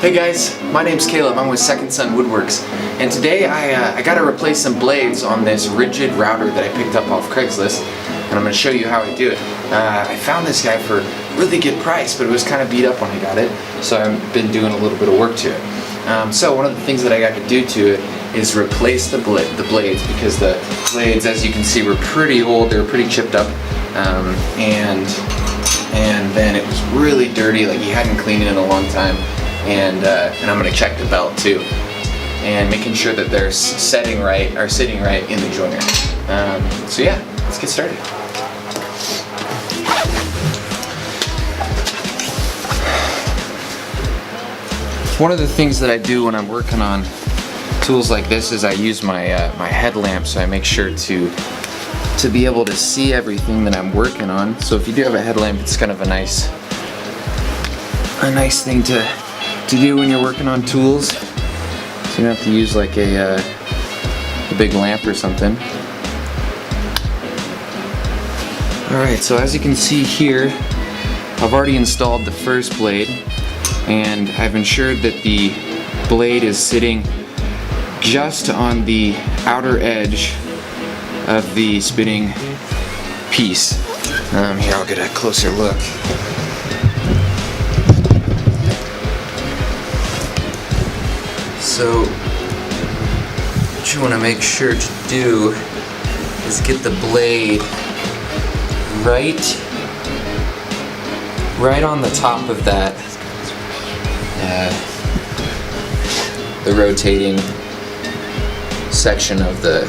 Hey guys, my name's Caleb. I'm with Second Son Woodworks, and today I got to replace some blades on this Ridgid router that I picked up off Craigslist, and I'm going to show you how I do it. I found this guy for a really good price, but it was kind of beat up when I got it, so I've been doing a little bit of work to it. So one of the things that I got to do to it is replace the blades, because the blades, as you can see, were pretty old. They were pretty chipped up, and then it was really dirty, like you hadn't cleaned it in a long time. And I'm going to check the belt too, and making sure that they're sitting right in the joiner. So yeah, let's get started. One of the things that I do when I'm working on tools like this is I use my my headlamp, so I make sure to be able to see everything that I'm working on. So if you do have a headlamp, it's kind of a nice thing to do when you're working on tools, so you don't have to use like a big lamp or something. Alright, so as you can see here, I've already installed the first blade, and I've ensured that the blade is sitting just on the outer edge of the spinning piece. Here, I'll get a closer look. So what you want to make sure to do is get the blade right on the top of that, the rotating section of the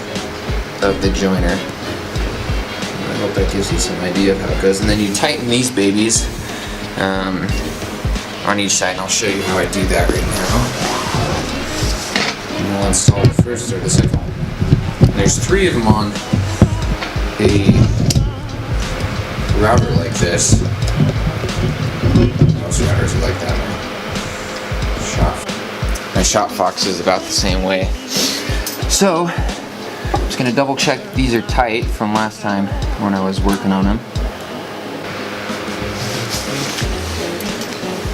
joiner. I hope that gives you some idea of how it goes. And then you tighten these babies on each side, and I'll show you how I do that right now. I'll install the first or the second one. There's 3 of them on a router like this. Most routers are like that. My Shop Fox is about the same way. So I'm just going to double check these are tight from last time when I was working on them.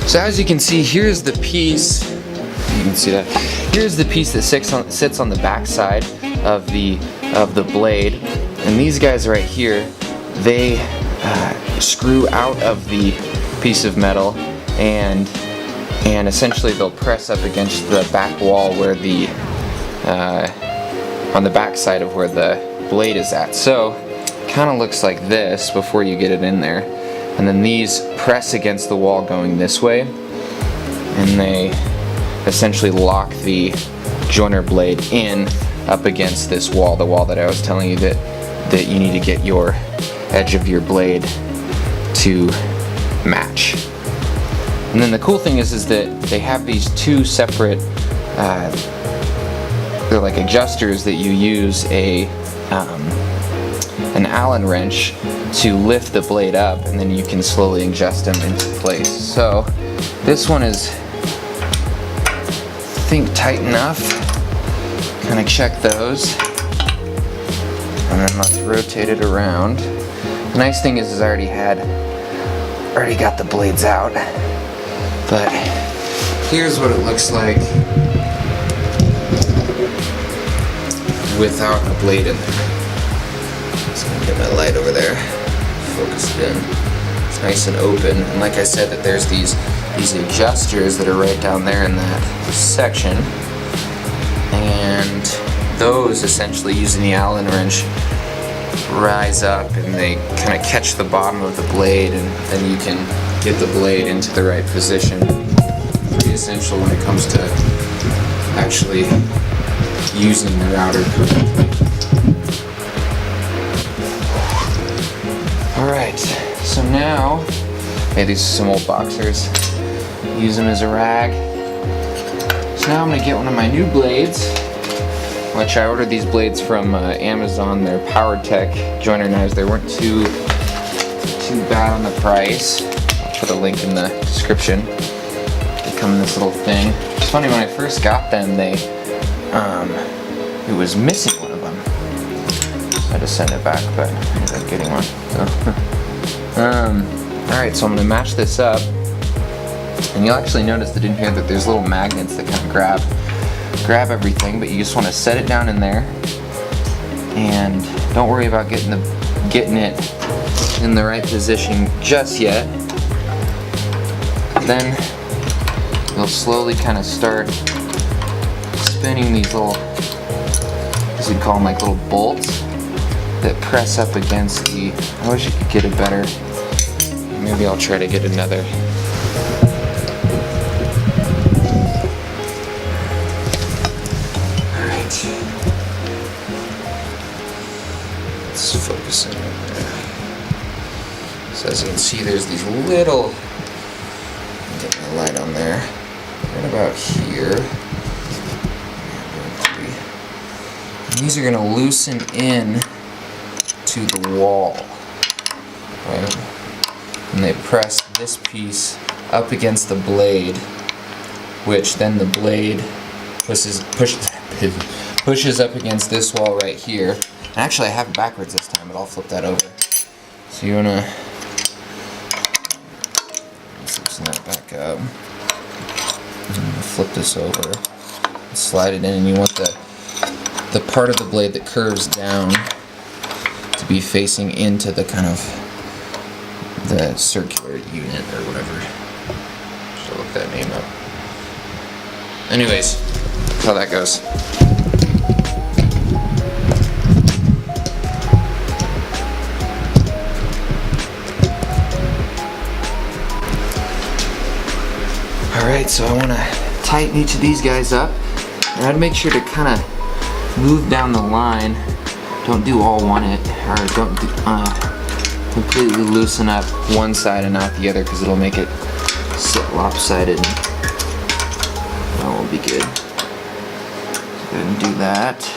So as you can see, here's the piece. You can see that. Here's the piece that sits on the back side of the blade, and these guys right here, they screw out of the piece of metal, and essentially they'll press up against the back wall where the on the back side of where the blade is at. So kind of looks like this before you get it in there, and then these press against the wall going this way, and they essentially lock the joiner blade in up against this wall, the wall that I was telling you that you need to get your edge of your blade to match. And then the cool thing is that they have these 2 separate they're like adjusters that you use an Allen wrench to lift the blade up, and then you can slowly adjust them into place. So this one is, I think, tight enough. Kind of check those, and then let's rotate it around. The nice thing is I already got the blades out, but here's what it looks like without a blade in there. So I'm gonna get my light over there, focused in. It's nice and open, and like I said, that there's these adjusters that are right down there in that section, and those, essentially using the Allen wrench, rise up and they kind of catch the bottom of the blade, and then you can get the blade into the right position. Pretty essential when it comes to actually using the router correctly. Alright, so now, hey, these are some old boxers. Use them as a rag. So now I'm going to get one of my new blades, which I ordered these blades from Amazon. They're PowerTech joiner knives. They weren't too bad on the price. I'll put a link in the description. They come in this little thing. It's funny, when I first got them, it was missing one of them. So I had to send it back, but I ended up getting one. So. Alright, so I'm going to match this up. And you'll actually notice that in here that there's little magnets that kind of grab everything, but you just want to set it down in there, and don't worry about getting it in the right position just yet. Then you'll slowly kind of start spinning these little, as you'd call them, like little bolts that press up against the, I wish you could get it better. Maybe I'll try to get another. Alright. Let's focus in on there. So as you can see, there's these little, get my light on there, right about here. And these are going to loosen in to the wall, right? And they press this piece up against the blade, which then the blade pushes up against this wall right here. And actually, I have it backwards this time, but I'll flip that over. So you wanna loosen that back up. And flip this over, slide it in, and you want the part of the blade that curves down to be facing into the kind of the circular unit or whatever. Should look that name up. Anyways, that's how that goes. Alright, so I want to tighten each of these guys up, and I'd make sure to kind of move down the line. Don't do all one or don't completely loosen up one side and not the other, because it'll make it sit lopsided. That won't be good. So go ahead and do that.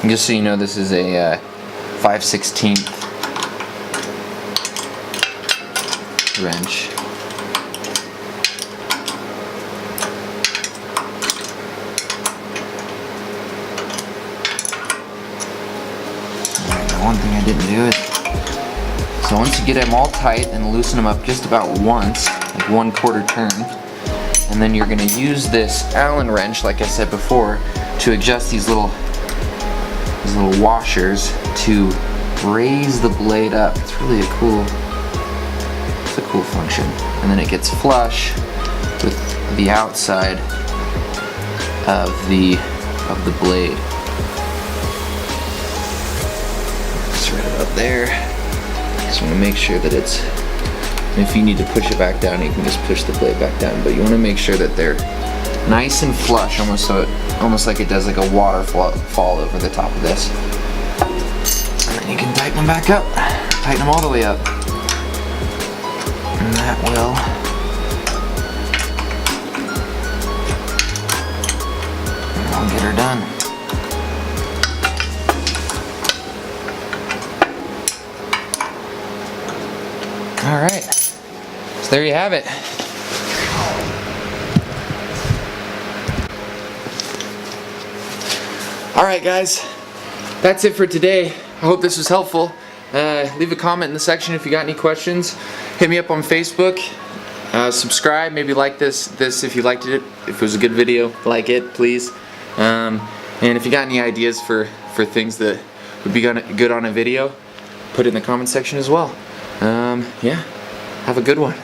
Just so you know, this is a 5/16 wrench. One thing I didn't do is, so once you get them all tight and loosen them up just about once, like 1/4 turn, and then you're going to use this Allen wrench, like I said before, to adjust these little washers to raise the blade up. It's really a cool function. And then it gets flush with the outside of the blade. Right about there. Just want to make sure that it's, if you need to push it back down, you can just push the blade back down, but you want to make sure that they're nice and flush, almost like it does like a waterfall over the top of this. And then you can tighten them back up, tighten them all the way up, and that will get her done. Alright, so there you have it. Alright guys, that's it for today. I hope this was helpful. Leave a comment in the section if you got any questions. Hit me up on Facebook. Subscribe, maybe like this if you liked it. If it was a good video, like it, please. And if you got any ideas for things that would be good on a video, put it in the comment section as well. Yeah, have a good one.